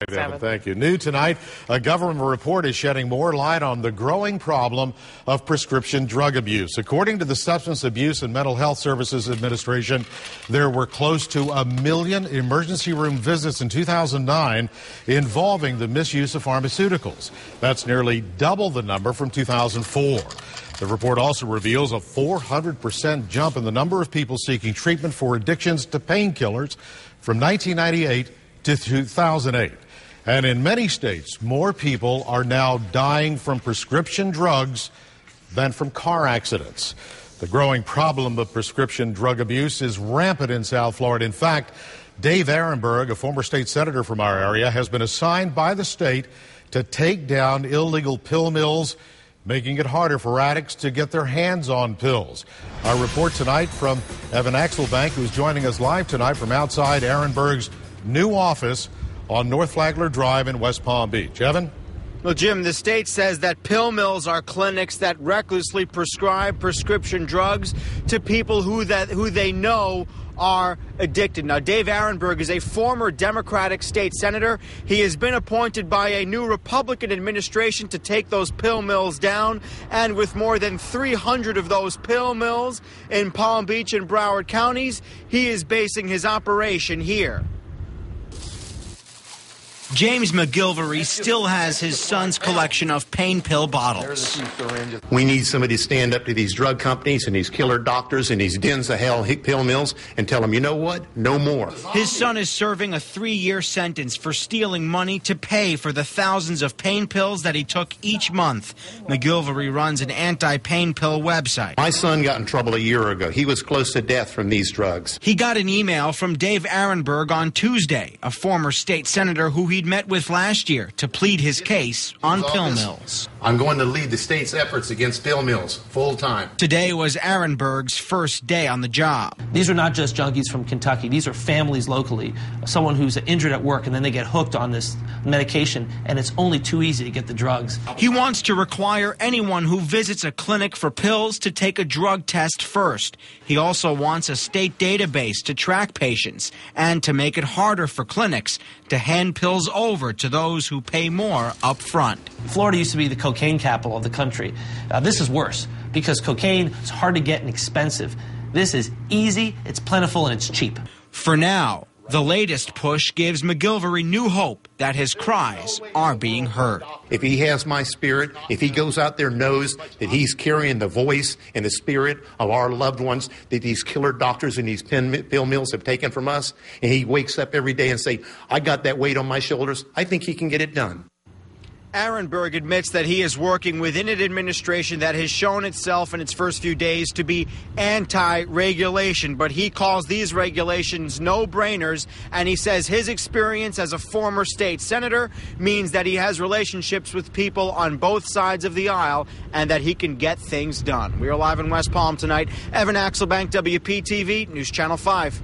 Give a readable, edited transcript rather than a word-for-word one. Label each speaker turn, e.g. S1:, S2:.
S1: Evan, thank you. New tonight, a government report is shedding more light on the growing problem of prescription drug abuse. According to the Substance Abuse and Mental Health Services Administration, there were close to 1 million emergency room visits in 2009 involving the misuse of pharmaceuticals. That's nearly double the number from 2004. The report also reveals a 400% jump in the number of people seeking treatment for addictions to painkillers from 1998 to 2008. And in many states, more people are now dying from prescription drugs than from car accidents. The growing problem of prescription drug abuse is rampant in South Florida. In fact, Dave Ehrenberg, a former state senator from our area, has been assigned by the state to take down illegal pill mills, making it harder for addicts to get their hands on pills. Our report tonight from Evan Axelbank, who's joining us live tonight from outside Ehrenberg's new office on North Flagler Drive in West Palm Beach. Evan?
S2: Well, Jim, the state says that pill mills are clinics that recklessly prescribe prescription drugs to people who they know are addicted. Now, Dave Ehrenberg is a former Democratic state senator. He has been appointed by a new Republican administration to take those pill mills down. And with more than 300 of those pill mills in Palm Beach and Broward counties, he is basing his operation here. James McGilvery still has his son's collection of pain pill bottles.
S3: We need somebody to stand up to these drug companies and these killer doctors and these dens of hell pill mills and tell them, you know what? No more.
S2: His son is serving a 3-year sentence for stealing money to pay for the thousands of pain pills that he took each month. McGilvery runs an anti-pain pill website.
S3: My son got in trouble a year ago. He was close to death from these drugs.
S2: He got an email from Dave Ehrenberg on Tuesday, a former state senator who he'd met with last year to plead his case on pill mills.
S3: I'm going to lead the state's efforts against pill mills full time.
S2: Today was Ehrenberg's first day on the job.
S4: These are not just junkies from Kentucky. These are families locally. Someone who's injured at work and then they get hooked on this medication, and it's only too easy to get the drugs.
S2: He wants to require anyone who visits a clinic for pills to take a drug test first. He also wants a state database to track patients and to make it harder for clinics to hand pills over to those who pay more up front.
S4: Florida used to be the cocaine capital of the country. This is worse because cocaine is hard to get and expensive. This is easy, it's plentiful, and it's cheap.
S2: For now, the latest push gives McGilvery new hope that his cries are being heard.
S3: If he has my spirit, if he goes out there and knows that he's carrying the voice and the spirit of our loved ones that these killer doctors and these pill mills have taken from us, and he wakes up every day and say, I got that weight on my shoulders, I think he can get it done.
S2: Ehrenberg admits that he is working within an administration that has shown itself in its first few days to be anti-regulation, but he calls these regulations no-brainers, and he says his experience as a former state senator means that he has relationships with people on both sides of the aisle and that he can get things done. We are live in West Palm tonight. Evan Axelbank, WPTV, News Channel 5.